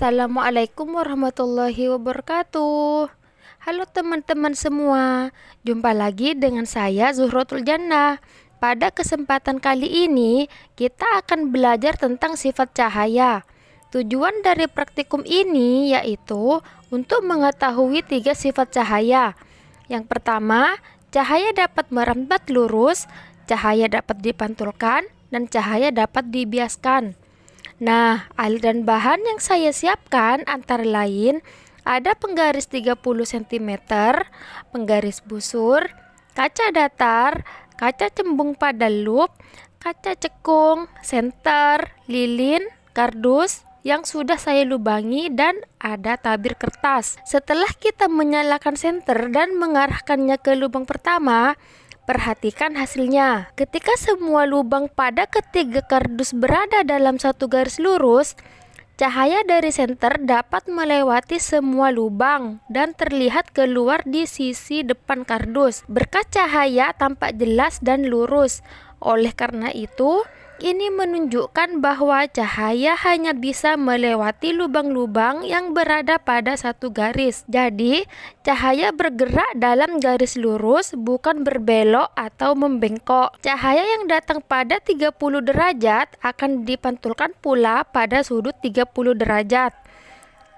Assalamualaikum warahmatullahi wabarakatuh. Halo teman-teman semua, jumpa lagi dengan saya Zuhratul Jannah. Pada kesempatan kali ini, kita akan belajar tentang sifat cahaya. Tujuan dari praktikum ini yaitu untuk mengetahui 3 sifat cahaya. Yang pertama, cahaya dapat merambat lurus, cahaya dapat dipantulkan, dan cahaya dapat dibiaskan. Nah, aliran bahan yang saya siapkan antara lain ada penggaris 30 cm, penggaris busur, kaca datar, kaca cembung pada loop, kaca cekung, senter, lilin, kardus yang sudah saya lubangi, dan ada tabir kertas. Setelah kita menyalakan senter dan mengarahkannya ke lubang pertama, perhatikan hasilnya. Ketika semua lubang pada ketiga kardus berada dalam satu garis lurus, cahaya dari senter dapat melewati semua lubang dan terlihat keluar di sisi depan kardus. Berkat cahaya tampak jelas dan lurus. Oleh karena itu, ini menunjukkan bahwa cahaya hanya bisa melewati lubang-lubang yang berada pada satu garis. Jadi, cahaya bergerak dalam garis lurus, bukan berbelok atau membengkok. Cahaya yang datang pada 30 derajat akan dipantulkan pula pada sudut 30 derajat.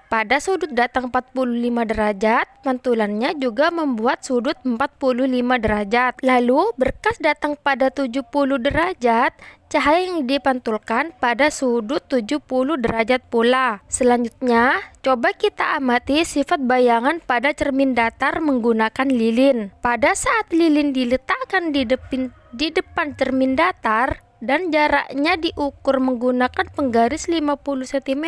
Pada sudut datang 45 derajat, pantulannya juga membuat sudut 45 derajat. Lalu, berkas datang pada 70 derajat, cahaya yang dipantulkan pada sudut 70 derajat pula. Selanjutnya, coba kita amati sifat bayangan pada cermin datar menggunakan lilin. Pada saat lilin diletakkan di depan cermin datar dan jaraknya diukur menggunakan penggaris 50 cm,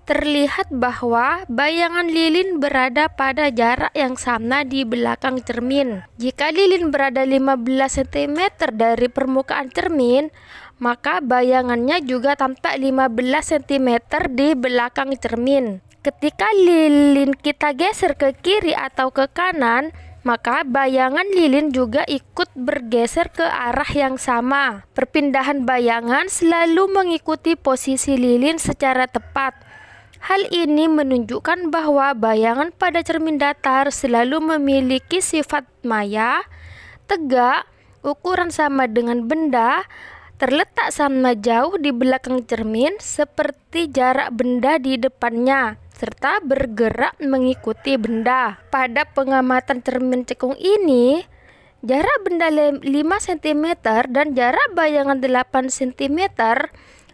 terlihat bahwa bayangan lilin berada pada jarak yang sama di belakang cermin. Jika lilin berada 15 cm dari permukaan cermin, maka bayangannya juga tampak 15 cm di belakang cermin. Ketika lilin kita geser ke kiri atau ke kanan, maka bayangan lilin juga ikut bergeser ke arah yang sama. Perpindahan bayangan selalu mengikuti posisi lilin secara tepat. Hal ini menunjukkan bahwa bayangan pada cermin datar selalu memiliki sifat maya, tegak, ukuran sama dengan benda, terletak sama jauh di belakang cermin seperti jarak benda di depannya, serta bergerak mengikuti benda. Pada pengamatan cermin cekung ini, jarak benda 5 cm dan jarak bayangan 8 cm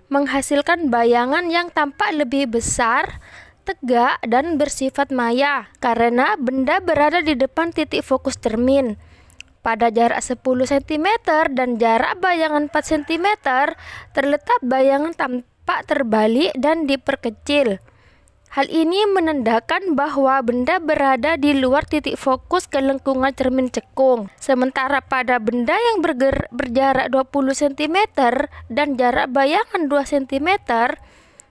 menghasilkan bayangan yang tampak lebih besar, tegak, dan bersifat maya karena benda berada di depan titik fokus cermin. Pada jarak 10 cm dan jarak bayangan 4 cm, terletak bayangan tampak terbalik dan diperkecil. Hal ini menandakan bahwa benda berada di luar titik fokus ke lengkungan cermin cekung. Sementara pada benda yang berjarak 20 cm dan jarak bayangan 2 cm,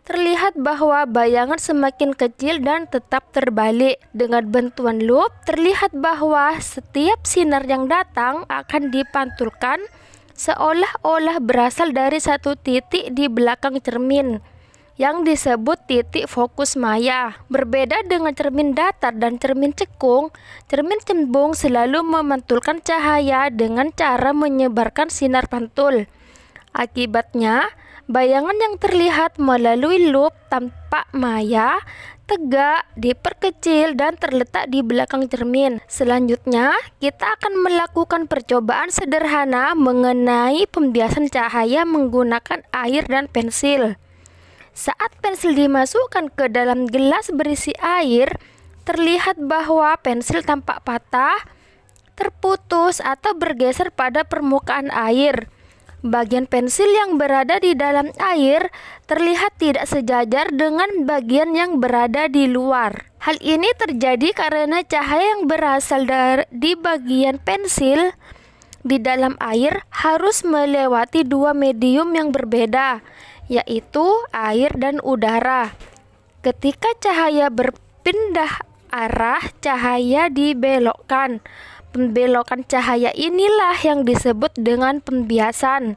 terlihat bahwa bayangan semakin kecil dan tetap terbalik. Dengan bantuan lup, terlihat bahwa setiap sinar yang datang akan dipantulkan seolah-olah berasal dari satu titik di belakang cermin, yang disebut titik fokus maya. Berbeda dengan cermin datar dan cermin cekung, cermin cembung selalu memantulkan cahaya dengan cara menyebarkan sinar pantul. Akibatnya, bayangan yang terlihat melalui lup tampak maya, tegak, diperkecil, dan terletak di belakang cermin. Selanjutnya, kita akan melakukan percobaan sederhana mengenai pembiasan cahaya menggunakan air dan pensil. Saat pensil dimasukkan ke dalam gelas berisi air, terlihat bahwa pensil tampak patah, terputus, atau bergeser pada permukaan air. Bagian pensil yang berada di dalam air terlihat tidak sejajar dengan bagian yang berada di luar. Hal ini terjadi karena cahaya yang berasal dari bagian pensil di dalam air harus melewati 2 medium yang berbeda, yaitu air dan udara. Ketika cahaya berpindah arah, cahaya dibelokkan. Pembelokan cahaya inilah yang disebut dengan pembiasan.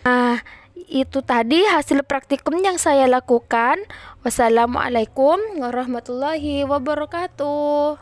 Nah, itu tadi hasil praktikum yang saya lakukan. Wassalamualaikum warahmatullahi wabarakatuh.